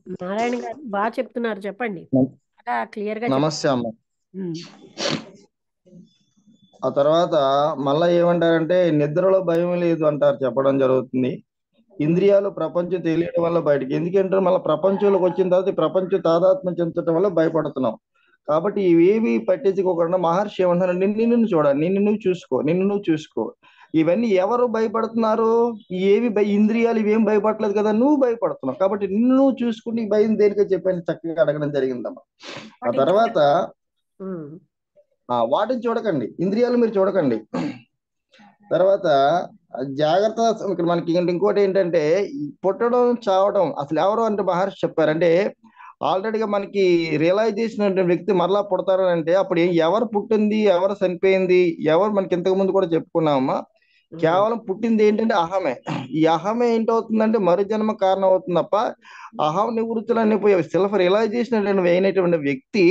నారాయణ గారు బాగా చెప్తున్నారు, చెప్పండి. బాగా క్లియర్గా నమస్తే అమ్మ. ఉమ్. ఆ తర్వాత మళ్ళా ఏమంటారంటే నిద్రలో భయం లేదు అంటారు, చెప్పడం జరుగుతుంది. ఇంద్రియాలు ప్రపంచం తెలియడం వల్ల బయటికి ఎందుకంటే మళ్ళీ ప్రపంచంలోకి వచ్చిన తర్వాత ఈ ప్రపంచం తాదాత్మ్యం చెందడం వల్ల భయపడుతున్నాం. కాబట్టి ఇవేవి పట్టించుకోకుండా మహర్షి ఏమంటారు, నిన్ను చూడాలి, నిన్ను నువ్వు చూసుకో. ఇవన్నీ ఎవరు భయపడుతున్నారు? ఇంద్రియాలు ఇవేం భయపడలేదు కదా, నువ్వు భయపడుతున్నావు. కాబట్టి నిన్ను నువ్వు చూసుకుని ఈ భయం దేనికో చెప్పని చక్కగా అడగడం జరిగిందమ్మా. ఆ తర్వాత ఉమ్. వాటిని చూడకండి, ఇంద్రియాలు మీరు చూడకండి. తర్వాత జాగ్రత్త. ఇక్కడ మనకి ఇంకోటి ఏంటంటే ఈ పుట్టడం చావడం అసలు ఎవరు అంటే మహర్షి చెప్పారంటే ఆల్రెడీగా మనకి రియలైజేషన్ అంటే వ్యక్తి మరలా పుడతారు అంటే అప్పుడు ఎవరు పుట్టింది ఎవరు చనిపోయింది ఎవరు మనకి ఇంతకు ముందు కూడా చెప్పుకున్నామమ్మా. కేవలం పుట్టింది ఏంటంటే అహమే. ఈ అహమే ఏంటవుతుందంటే మరుజన్మ కారణం అవుతుంది తప్ప అహం నివృత్తులన్నీ పోయి సెల్ఫ్ రియలైజేషన్ అయినటువంటి వ్యక్తి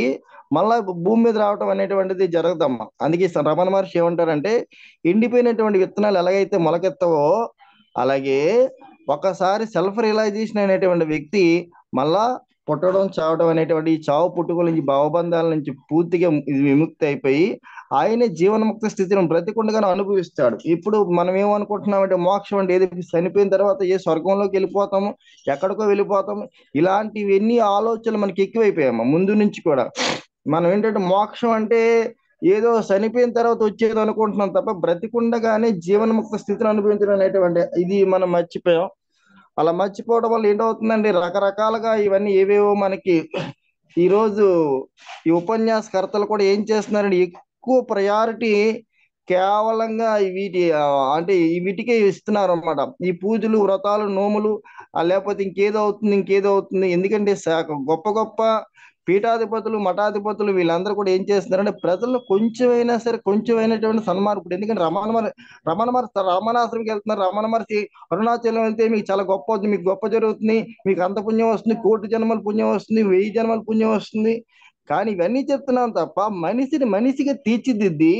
మళ్ళా భూమి మీద రావటం అనేటువంటిది జరగదమ్మా. అందుకే రమణ మహర్షి ఏమంటారంటే ఎండిపోయినటువంటి విత్తనాలు ఎలాగైతే మొలకెత్తవో అలాగే ఒకసారి సెల్ఫ్ రియలైజేషన్ అయినటువంటి వ్యక్తి మళ్ళా పుట్టడం చావడం అనేటువంటి ఈ చావు పుట్టుకల నుంచి భావబంధాల నుంచి పూర్తిగా విముక్తి అయిపోయి ఆయనే జీవన్ముక్త స్థితిని బ్రతికుండగానే అనుభవిస్తాడు. ఇప్పుడు మనం ఏమనుకుంటున్నామంటే మోక్షం అంటే ఏది చనిపోయిన తర్వాత ఏ స్వర్గంలోకి వెళ్ళిపోతాము, ఎక్కడికో వెళ్ళిపోతాము, ఇలాంటివన్నీ ఆలోచనలు మనకి ఎక్కువైపోయాము ముందు నుంచి కూడా. మనం ఏంటంటే మోక్షం అంటే ఏదో చనిపోయిన తర్వాత వచ్చేది అనుకుంటున్నాం తప్ప బ్రతికుండగానే జీవన్ముక్త స్థితిని అనుభవించడం అనేటువంటి ఇది మనం మర్చిపోయాం. అలా మర్చిపోవడం వల్ల ఏంటవుతుందండి, రకరకాలుగా ఇవన్నీ ఏవేవో మనకి ఈరోజు ఈ ఉపన్యాసకర్తలు కూడా ఏం చేస్తున్నారండి, ఎక్కువ ప్రయారిటీ కేవలంగా అంటే వీటికే ఇస్తున్నారు అన్నమాట. ఈ పూజలు వ్రతాలు నోములు లేకపోతే ఇంకేదో అవుతుంది. ఎందుకంటే గొప్ప గొప్ప పీఠాధిపతులు మఠాధిపతులు వీళ్ళందరూ కూడా ఏం చేస్తున్నారంటే ప్రజలను కొంచెమైనా సరే కొంచెమైనటువంటి సన్మార్పుడు. ఎందుకంటే రమణాశ్రమంకి వెళ్తున్నారు, రమణ మహర్షి అరుణాచలం వెళ్తే మీకు చాలా గొప్ప అవుతుంది, మీకు గొప్ప జరుగుతుంది, మీకు అంత పుణ్యం వస్తుంది, 1,000,000 జన్మల పుణ్యం వస్తుంది, 1000 జన్మల పుణ్యం వస్తుంది. కానీ ఇవన్నీ చెప్తున్నాం తప్ప మనిషిని మనిషిగా తీర్చిదిద్ది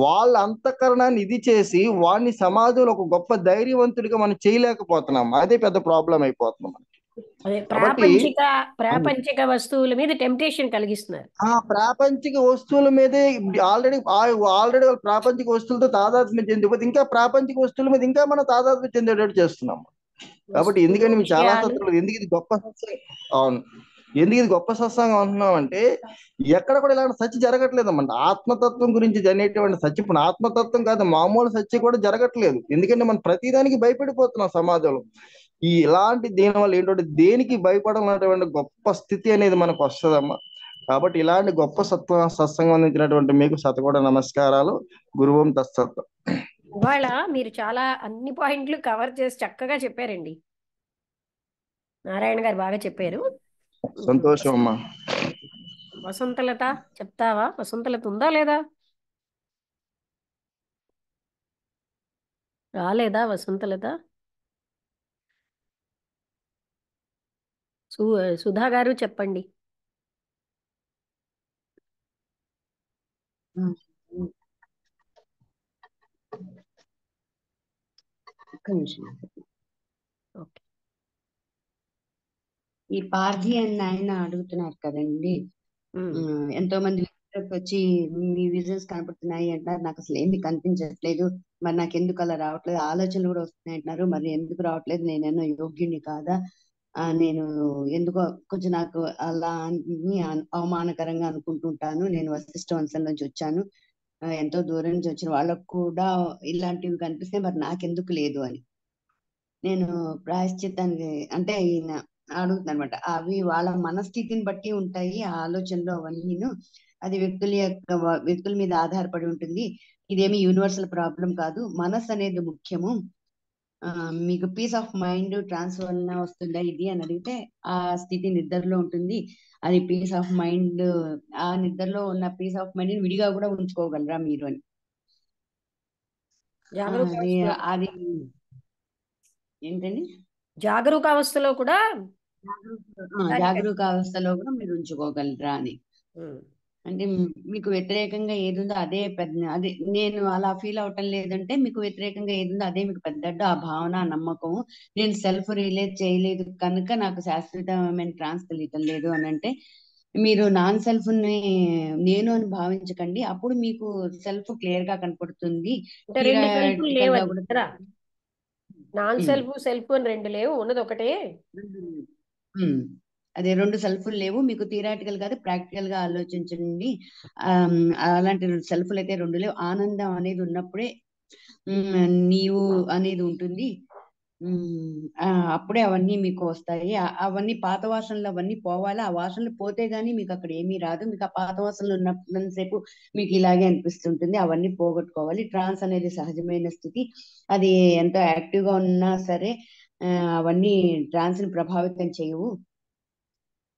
వాళ్ళ అంతఃకరణాన్ని ఇది చేసి వాడిని సమాజంలో ఒక గొప్ప ధైర్యవంతుడిగా మనం చేయలేకపోతున్నాం. అదే పెద్ద ప్రాబ్లం అయిపోతున్నాం కాబట్టి ప్రాపంచిక వస్తువుల మీద టెంప్టేషన్ కలిగిస్తున్నారు. ఆ ప్రాపంచిక వస్తువుల మీదే ఆల్రెడీ ఆల్రెడీ వాళ్ళు ప్రాపంచిక వస్తువులతో తాదాత్మ్యం చెందిపోతే ఇంకా ప్రాపంచిక వస్తువుల మీద ఇంకా మనం తాదాత్మ్యం చెందేటట్టు చేస్తున్నాం. కాబట్టి ఎందుకంటే మేము చాలా సత్తులు ఎందుకు ఇది గొప్ప సత్సంగం. అవును, ఎందుకు ఇది గొప్ప సత్సంగం అంటున్నాం అంటే ఎక్కడ కూడా ఇలాంటి సత్య జరగట్లేదన్నమాట. ఆత్మతత్వం గురించి జరిగేటువంటి సత్యం ఇప్పుడు ఆత్మతత్వం కాదు, మామూలు సత్యం కూడా జరగట్లేదు. ఎందుకంటే మనం ప్రతిదానికి భయపడిపోతున్నాం సమాజంలో. ఇలాంటి దీనివల్ల ఏంటంటే దేనికి భయపడాలన్నటువంటి గొప్ప స్థితి అనేది మనకు వస్తుందమ్మా. కాబట్టి ఇలాంటి గొప్ప సత్సంగం అందించినటువంటి మీకు శతకోటి నమస్కారాలు. గురువం తత్సత్. ఇవాళ మీరు చాలా అన్ని పాయింట్లు కవర్ చేసి చక్కగా చెప్పారండి. నారాయణ గారు బాగా చెప్పారు. సంతోషం అమ్మా. వసంతలత చెప్తావా? వసంతలత ఉందా లేదా? రాలేదా వసంతలత? సుధా గారు చెప్పండి. ఓకే. ఈ పార్థి అని ఆయన అడుగుతున్నారు కదండి. ఎంతో మంది వచ్చి మీ విజన్స్ కనపడుతున్నాయి అంటారు, నాకు అసలు ఏమి కనిపించట్లేదు, మరి నాకు ఎందుకు అలా రావట్లేదు, ఆలోచనలు కూడా వస్తున్నాయి అంటున్నారు, మరి ఎందుకు రావట్లేదు, నేనేమో యోగ్యుని కాదా, నేను ఎందుకో కొంచెం నాకు అలా అవమానకరంగా అనుకుంటుంటాను, నేను వశిష్ఠ వంశం నుంచి వచ్చాను, ఎంతో దూరం నుంచి వచ్చిన వాళ్ళకు కూడా ఇలాంటివి కనిపిస్తాయి, మరి నాకెందుకు లేదు అని నేను ప్రాయశ్చిత్తానికి అంటే ఈయన అడుగుతున్నా అనమాట. అవి వాళ్ళ మనస్థితిని బట్టి ఉంటాయి ఆ ఆలోచనలు అవన్నీను. అది వ్యక్తుల మీద ఆధారపడి ఉంటుంది. ఇదేమి యూనివర్సల్ ప్రాబ్లం కాదు, మనసు అనేది ముఖ్యము. మీకు పీస్ ఆఫ్ మైండ్ ట్రాన్స్ఫర్ అన్నా వస్తుందా ఇది అని అడిగితే ఆ స్థితి నిద్రలో ఉంటుంది. అది పీస్ ఆఫ్ మైండ్, ఆ నిద్రలో ఉన్న పీస్ ఆఫ్ మైండ్ విడిగా కూడా ఉంచుకోగలరా మీరు అని. అది ఏంటండి, జాగరూకావస్థలో కూడా జాగరూక అవస్థలో కూడా మీరు ఉంచుకోగలరా అని. అంటే మీకు వ్యతిరేకంగా ఏది ఉందో అదే పెద్ద, అదే నేను అలా ఫీల్ అవటం లేదంటే మీకు వ్యతిరేకంగా ఏది ఉందో అదే మీకు పెద్ద ఆ భావన, ఆ నమ్మకం. నేను సెల్ఫ్ రిలేట్ చేయలేదు కనుక నాకు శాశ్వతమైన ట్రాన్స్ తెలియటం లేదు అని అంటే, మీరు నాన్ సెల్ఫ్ ని నేను అని భావించకండి. అప్పుడు మీకు సెల్ఫ్ క్లియర్ గా కనపడుతుంది. అంటే రెండు సెల్ఫ్లు థియరాటికల్ గా లేవని కూడా కదా, నాన్ ఉమ్. సెల్ఫ్ సెల్ఫ్ అని రెండు లేవు, ఉన్నది ఒకటే. ఉమ్. అదే రెండు సెల్ఫ్లు లేవు మీకు, థియరాటికల్ కాదు ప్రాక్టికల్ గా ఆలోచించండి. అలాంటి సెల్ఫ్లు అయితే రెండు లేవు. ఆనందం అనేది ఉన్నప్పుడే నీవు అనేది ఉంటుంది. అప్పుడే అవన్నీ మీకు వస్తాయి. అవన్నీ పాత వాసనలు అవన్నీ పోవాలి. ఆ వాసనలు పోతే గానీ మీకు అక్కడ ఏమీ రాదు. మీకు ఆ పాత వాసనలు ఉన్నంతసేపు మీకు ఇలాగే అనిపిస్తుంటుంది. అవన్నీ పోగొట్టుకోవాలి. ట్రాన్స్ అనేది సహజమైన స్థితి. అది ఎంతో యాక్టివ్ గా ఉన్నా సరే అవన్నీ ట్రాన్స్ ని ప్రభావితం చేయవు.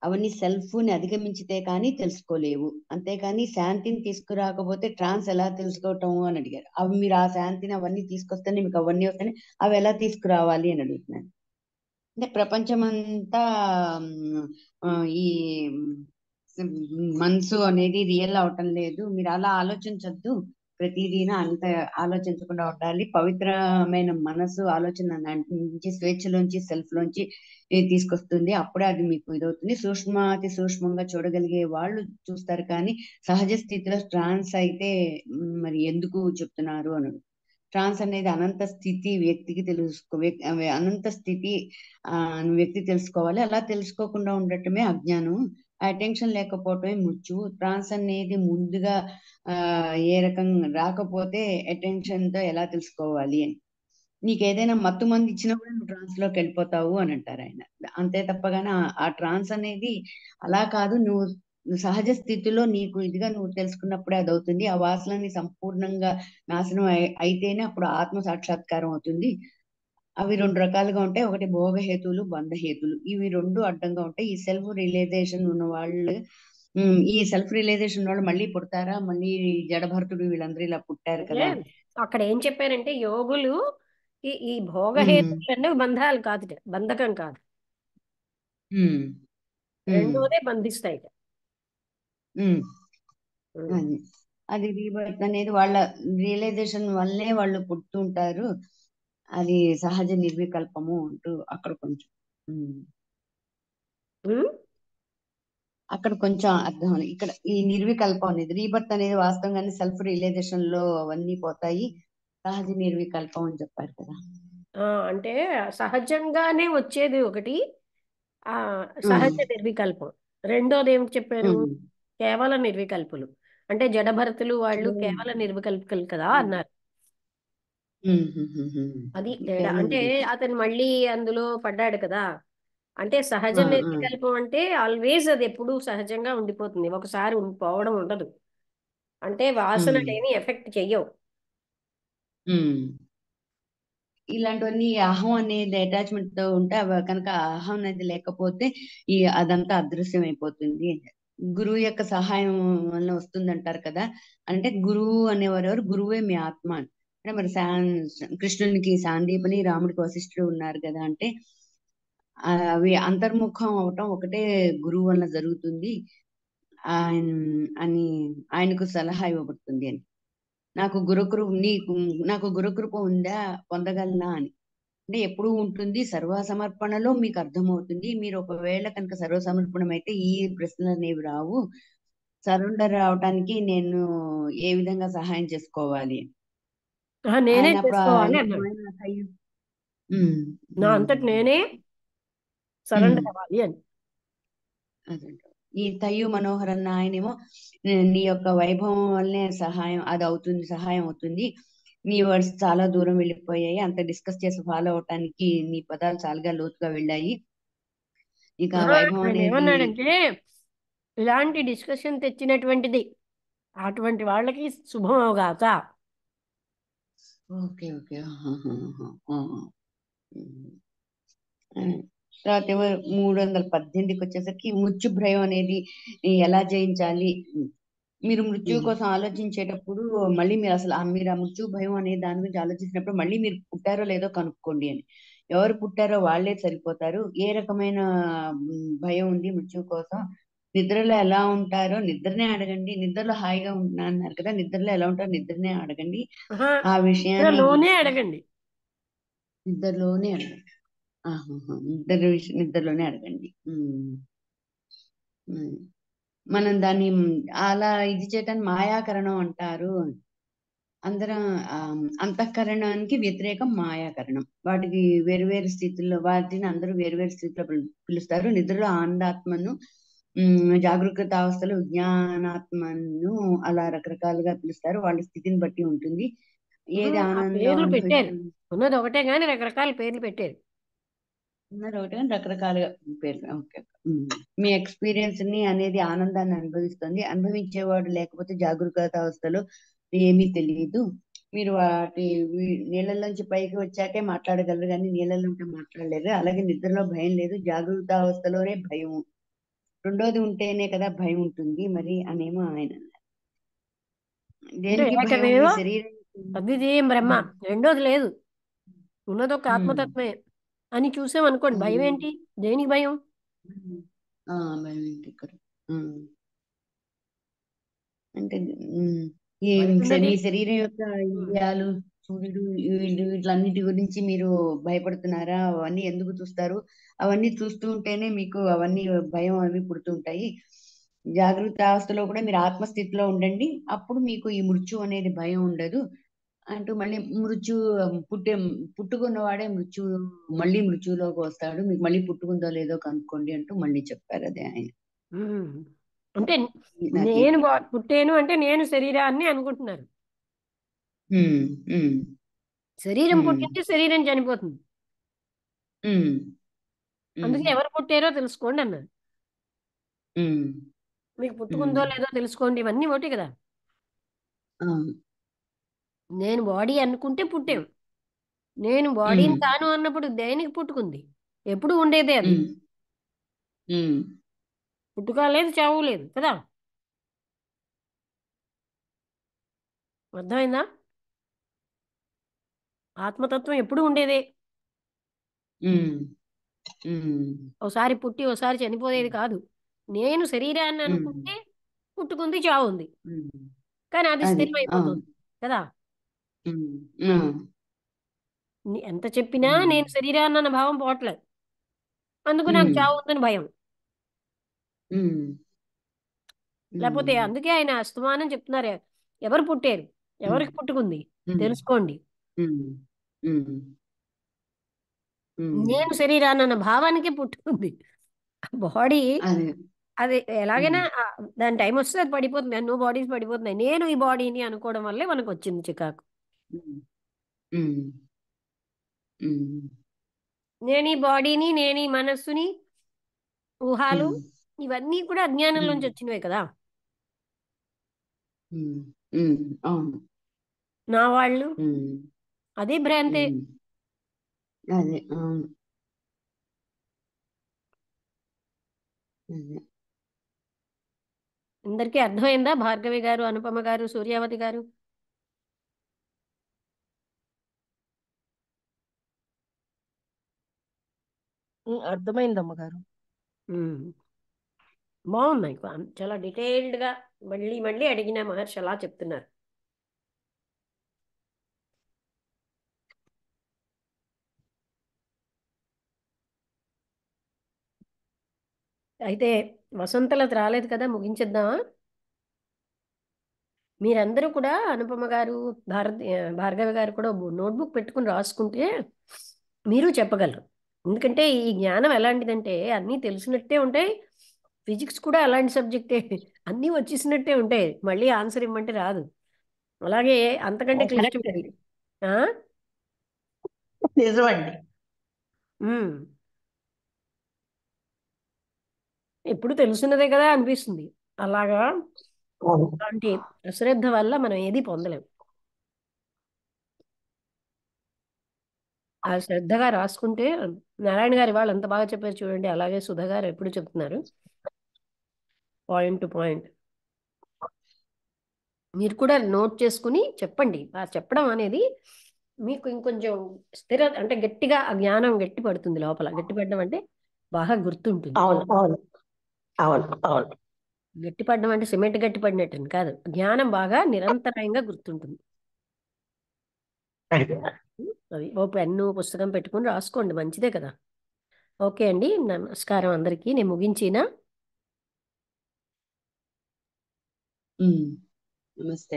అవన్నీ సెల్ఫ్ ని అధిగమించితే కానీ తెలుసుకోలేవు. అంతేకాని శాంతిని తీసుకురాకపోతే ట్రాన్స్ ఎలా తెలుసుకోవటం అని అడిగారు. అవి మీరు ఆ శాంతిని అవన్నీ తీసుకొస్తేనే మీకు అవన్నీ వస్తాయి. అవి ఎలా తీసుకురావాలి అని అడుగుతున్నాను. అంటే ప్రపంచమంతా ఈ మనసు అనేది రియల్ అవటం లేదు. మీరు అలా ఆలోచించొద్దు. ప్రతిదీన అంత ఆలోచించకుండా ఉండాలి. పవిత్రమైన మనసు ఆలోచన నుంచి, స్వేచ్ఛలోంచి, సెల్ఫ్ లోంచి తీసుకొస్తుంది. అప్పుడే అది మీకు ఇదవుతుంది. అతి సూక్ష్మంగా చూడగలిగే వాళ్ళు చూస్తారు, కానీ సహజ స్థితిలో ట్రాన్స్ అయితే మరి ఎందుకు చెప్తున్నారు అని. ట్రాన్స్ అనేది అనంత స్థితి, వ్యక్తికి అనంత స్థితి వ్యక్తి తెలుసుకోవాలి. అలా తెలుసుకోకుండా ఉండటమే అజ్ఞానం. అటెన్షన్ లేకపోవటమే మృత్యువు. ట్రాన్స్ అనేది ముందుగా ఏ రకంగా రాకపోతే అటెన్షన్ తో ఎలా తెలుసుకోవాలి అని. నీకు ఏదైనా మత్తు మంది ఇచ్చినా కూడా నువ్వు ట్రాన్స్ లోకి వెళ్ళిపోతావు అని అంటారు ఆయన. అంతే తప్పగానే ఆ ట్రాన్స్ అనేది అలా కాదు. నువ్వు సహజ స్థితిలో నీకు ఇదిగా నువ్వు తెలుసుకున్నప్పుడే అది అవుతుంది. ఆ వాసనని సంపూర్ణంగా నాశనం అయితేనే అప్పుడు ఆత్మ సాక్షాత్కారం అవుతుంది. అవి రెండు రకాలుగా ఉంటాయి. ఒకటి భోగహేతువులు, బంధహేతులు. ఇవి రెండు అడ్డంగా ఉంటాయి. ఈ సెల్ఫ్ రియలైజేషన్ ఉన్న వాళ్ళు, ఈ సెల్ఫ్ రియలైజేషన్ వాళ్ళు మళ్ళీ పుడతారా? మళ్ళీ జడభరతుడు వీళ్ళందరూ ఇలా పుట్టారు అంటే కదా. అక్కడ ఏం చెప్పారంటే యోగులు ఈ ఉమ్, భోగహేతువులు అనేవి బంధాలు కాదు, బంధకం కాదు, ఉమ్, ఉమ్, రెండోదే బంధిస్తాయి. ఉమ్. ఉమ్. అది అది రీబర్త్ అనేది వాళ్ళ రియలైజేషన్ వల్లే వాళ్ళు పుడుతుంటారు. అది సహజ నిర్వికల్పము అంటూ అక్కడ కొంచెం ఉమ్, ఉమ్. అక్కడ కొంచెం అర్థం అని. ఇక్కడ ఈ నిర్వికల్పం అనేది, రీబర్త్ అనేది వాస్తవంగానే సెల్ఫ్ రియలైజేషన్ లో అవన్నీ పోతాయి. సహజ నిర్వికల్పం అని చెప్పారు కదా. అంటే సహజంగానే వచ్చేది ఒకటి, ఆ ఉమ్, సహజ నిర్వికల్పం. రెండోది ఏమిటి చెప్పారు? ఉమ్, కేవల నిర్వికల్పులు. అంటే జడభరతులు వాళ్ళు ఉమ్, కేవల నిర్వికల్పులు కదా ఉమ్, అన్నారు. ఉమ్, ఉమ్, ఉమ్, ఉమ్. అది తేడా. కేవలం అంటే నిర్వికల్పం. అతను మళ్ళీ అందులో పడ్డాడు కదా. అంటే సహజ ఆ, ఆ, నిర్వికల్పం అంటే ఆల్వేస్ అది ఎప్పుడూ సహజంగా ఉండిపోతుంది, ఒకసారి పోవడం ఉండదు. అంటే ఉమ్, వాసనలు ఏమి ఎఫెక్ట్ చెయ్యవు. ఉమ్. ఇలాంటివన్నీ అహం అనేది అటాచ్మెంట్ తో ఉంటే అవి కనుక అహం అనేది లేకపోతే అదంతా అదృశ్యం అయిపోతుంది. గురువు యొక్క సహాయం వల్ల వస్తుంది అంటారు కదా. అంటే గురువు అనేవారు ఎవరు? గురువే మీ ఆత్మ అని. అంటే మరి కృష్ణునికి సాందీపని, రాముడికి వశిష్ఠుడు ఉన్నారు కదా. అంటే అవి అంతర్ముఖం అవటం ఒకటే గురువు వల్ల జరుగుతుంది ఆయన అని ఆయనకు సలహా ఇవ్వబడుతుంది అని. నాకు గురుకృప ఉందా, పొందగలనా అని. అంటే ఎప్పుడు ఉంటుంది, సర్వసమర్పణలో మీకు అర్థమవుతుంది. మీరు ఒకవేళ కనుక సర్వసమర్పణం అయితే ఈ ప్రశ్నలు అనేవి రావు. సరెండర్ అవటానికి నేను ఏ విధంగా సహాయం చేసుకోవాలి? నేనే ఆయన అప్పుడు చేసుకోవాలి అన్నాడు. నిజమైన ఉమ్, నా ఉమ్, అంతటి నేనే ఉమ్, సరెండర్ అవ్వాలి అని. అదే. ఈ తయ్యు మనోహర్ అన్న ఆయనేమో నీ యొక్క వైభవం వల్లనే సహాయం అవుతుంది. నీ వర్డ్స్ చాలా దూరం వెళ్ళిపోయాయి. అంత డిస్కస్ చేసి ఫాలో అవటానికి నీ పదాలు చాలా లోతుగా వెళ్ళాయి. ఇక వైభవం ఆయన అనేది. ఏమన్నాడంటే ఇలాంటి డిస్కషన్ తెచ్చినటువంటిది అటువంటి వాళ్ళకి శుభం అవగాక. Okay, okay. ఆహాహాహా. ఆ. తర్వాత 318కి వచ్చేసరికి మృత్యు భయం అనేది ఎలా జయించాలి. మీరు మృత్యువు కోసం ఆలోచించేటప్పుడు మళ్ళీ మీరు అసలు మీరు ఆ మృత్యు భయం అనే దాని గురించి ఆలోచించినప్పుడు మళ్ళీ మీరు పుట్టారో లేదో కనుక్కోండి అని. ఎవరు పుట్టారో వాళ్ళే సరిపోతారు. ఏ రకమైన భయం ఉంది మృత్యువు కోసం, నిద్రలో ఎలా ఉంటారో నిద్రనే అడగండి. నిద్రలో హాయిగా ఉంటున్నా అన్నారు కదా, నిద్రలో ఎలా ఉంటారో నిద్రనే అడగండి. ఆహా, ఆ విషయాన్ని నిద్రలోనే అడగండి. నిద్రలోనే అడగండి. ఆహాహా. నిద్రలోనే అడగండి. ఉమ్. మనం దాన్ని అలా ఇది చేయటాన్ని మాయాకరణం అంటారు. అందరం అంతఃకరణానికి వ్యతిరేకం మాయాకరణం. వాటికి వేరువేరు స్థితుల్లో, వాటిని అందరూ వేరువేరు స్థితిలో పిలుస్తారు. నిద్రలో ఆనందాత్మను, జాగరూకత అవస్థలో జ్ఞానాత్మను అలా రకరకాలుగా పిలుస్తారు. వాళ్ళ స్థితిని బట్టి ఉంటుంది. ఏది ఆ ఆనందం పేర్లు పెట్టారు, అనుభవించాలి ఉన్నది ఒకటే గాని రకరకాల పేర్లు పెట్టారు. ఉన్నారు ఒకటి కానీ రకరకాలుగా పేర్లు. ఓకే. మీ ఎక్స్పీరియన్స్ ని అనేది ఆనందాన్ని అనుభవించేవాడు లేకపోతే జాగరూకత అవస్థలో ఏమీ తెలియదు. మీరు వాటి నీళ్ళలోంచి పైకి వచ్చాకే మాట్లాడగలరు, కానీ నీళ్ళలో ఉంటే మాట్లాడలేరు. అలాగే నిద్రలో భయం లేదు, జాగృత అవస్థలోనే భయం. రెండోది ఉంటేనే కదా భయం ఉంటుంది మరి అనేమో ఆయన అన్నారు. అంటే దేనికి భయం? మీ ఏకమేవ శరీరం. అద్వితీయం బ్రహ్మ, రెండోది లేదు, ఉన్నది ఒక ఆత్మతత్వమే అని చూసామనుకోండి, భయం ఏంటి? దేనికి భయం? భయం ఏంటి ఇక్కడ? అంటే బయట ఉన్నది మీ శరీరం యొక్క ఇంద్రియాలు, సూర్యుడు, వీటిలన్నిటి గురించి మీరు భయపడుతున్నారా? అవన్నీ ఎందుకు చూస్తారు? అవన్నీ చూస్తూ ఉంటేనే మీకు అవన్నీ భయం అవి పుడుతూ ఉంటాయి. జాగృత అవస్థలో కూడా మీరు ఆత్మస్థితిలో ఉండండి, అప్పుడు మీకు ఈ మృత్యు అనేది భయం ఉండదు అంటూ మళ్ళీ పుట్టుకున్నవాడే మళ్ళీ మృత్యులోకి వస్తాడు, మీకు మళ్ళీ పుట్టుకుందో లేదో కనుక్కోండి అంటూ మళ్ళీ చెప్పారు. అదే ఆయన. అంటే నాకు నేను పుట్టాను అంటే నేను శరీరాన్ని అనుకుంటున్నారు. శరీరం పుట్టింటే శరీరం చనిపోతుంది. అందుకే ఎవరు పుట్టారో తెలుసుకోండి అన్నారు. మీకు పుట్టుకుందో లేదో తెలుసుకోండి, ఇవన్నీ ఒకటి కదా. నేను బాడీ అనుకుంటే పుట్టాం, నేను బాడీని కాను అన్నప్పుడు దేనికి పుట్టుకుంది? ఎప్పుడు ఉండేదే అది. పుట్టుక లేదు, చావు లేదు కదా. అర్థమైందా? ఆత్మతత్వం ఎప్పుడు ఉండేదే. ఒకసారి పుట్టి ఒకసారి చనిపోయేది కాదు. నేను శరీరాన్ని అనుకుంటే పుట్టుకుంది, చావు ఉంది, కానీ అది స్థిరమైపోతుంది కదా. ఎంత చెప్పినా నేను శరీరాన్ని అన్న భావం పోవట్లేదు, అందుకు నాకు చావు ఉందని భయం. లేకపోతే అందుకే ఆయన అస్తమానం చెప్తున్నారు, ఎవరు పుట్టారు, ఎవరికి పుట్టుకుంది తెలుసుకోండి. నేను శరీరాన్ని అన్న భావానికి పుట్టుకుంది. బాడీ అది ఎలాగైనా దాని టైం వస్తే అది పడిపోతుంది, ఎన్నో బాడీస్ పడిపోతున్నాయి. నేను ఈ బాడీని అనుకోవడం వల్లే మనకు వచ్చింది చికాకు. నేను ఈ బాడీని, నేను ఈ మనస్సుని, ఊహాలు, ఇవన్నీ కూడా అజ్ఞానంలోంచి వచ్చినవే కదా. నా వాళ్ళు అదే భ్రాంతే. అదే అందరికీ అర్థమైందా? భార్గవి గారు, అనుపమ గారు, సూర్యావతి గారు. అర్థమైంది అమ్మగారు. బాగున్నాయి, చాలా డీటెయిల్డ్ గా మళ్ళీ మళ్ళీ అడిగిన మహర్షి అలా చెప్తున్నారు. అయితే వసంతలత రాలేదు కదా, ముగించేద్దామా? మీరందరూ కూడా, అనుపమ గారు, భార్గవి గారు కూడా నోట్బుక్ పెట్టుకుని రాసుకుంటే మీరు చెప్పగలరు. ఎందుకంటే ఈ జ్ఞానం ఎలాంటిదంటే అన్నీ తెలిసినట్టే ఉంటాయి, ఫిజిక్స్ కూడా అలాంటి సబ్జెక్టే, అన్నీ వచ్చేసినట్టే ఉంటాయి, మళ్ళీ ఆన్సర్ ఇవ్వమంటే రాదు. అలాగే అంతకంటే క్లిష్టమైంది. నిజమండి. ఎప్పుడు తెలుసున్నదే కదా అనిపిస్తుంది. అలాగా అలాంటి అశ్రద్ధ వల్ల మనం ఏది పొందలేం. ఆ శ్రద్ధగా రాసుకుంటే, నారాయణ గారి వాళ్ళు అంత బాగా చెప్పారు చూడండి, అలాగే సుధా గారు ఎప్పుడు చెప్తున్నారు, పాయింట్ టు పాయింట్. మీరు కూడా నోట్ చేసుకుని చెప్పండి. ఆ చెప్పడం అనేది మీకు ఇంకొంచెం అంటే గట్టిగా ఆ జ్ఞానం గట్టి పడుతుంది లోపల. గట్టి పడడం అంటే బాగా గుర్తుంటుంది. అవును. అవును అవును గట్టిపడడం అంటే సిమెంట్ గట్టిపడినట్టు కాదు, జ్ఞానం బాగా నిరంతరాయంగా గుర్తుంటుంది. అడిగా. అది ఓ పెన్ను పుస్తకం పెట్టుకుని రాసుకోండి, మంచిదే కదా. ఓకే అండి, నమస్కారం అందరికీ. నేను ముగించినా. నమస్తే.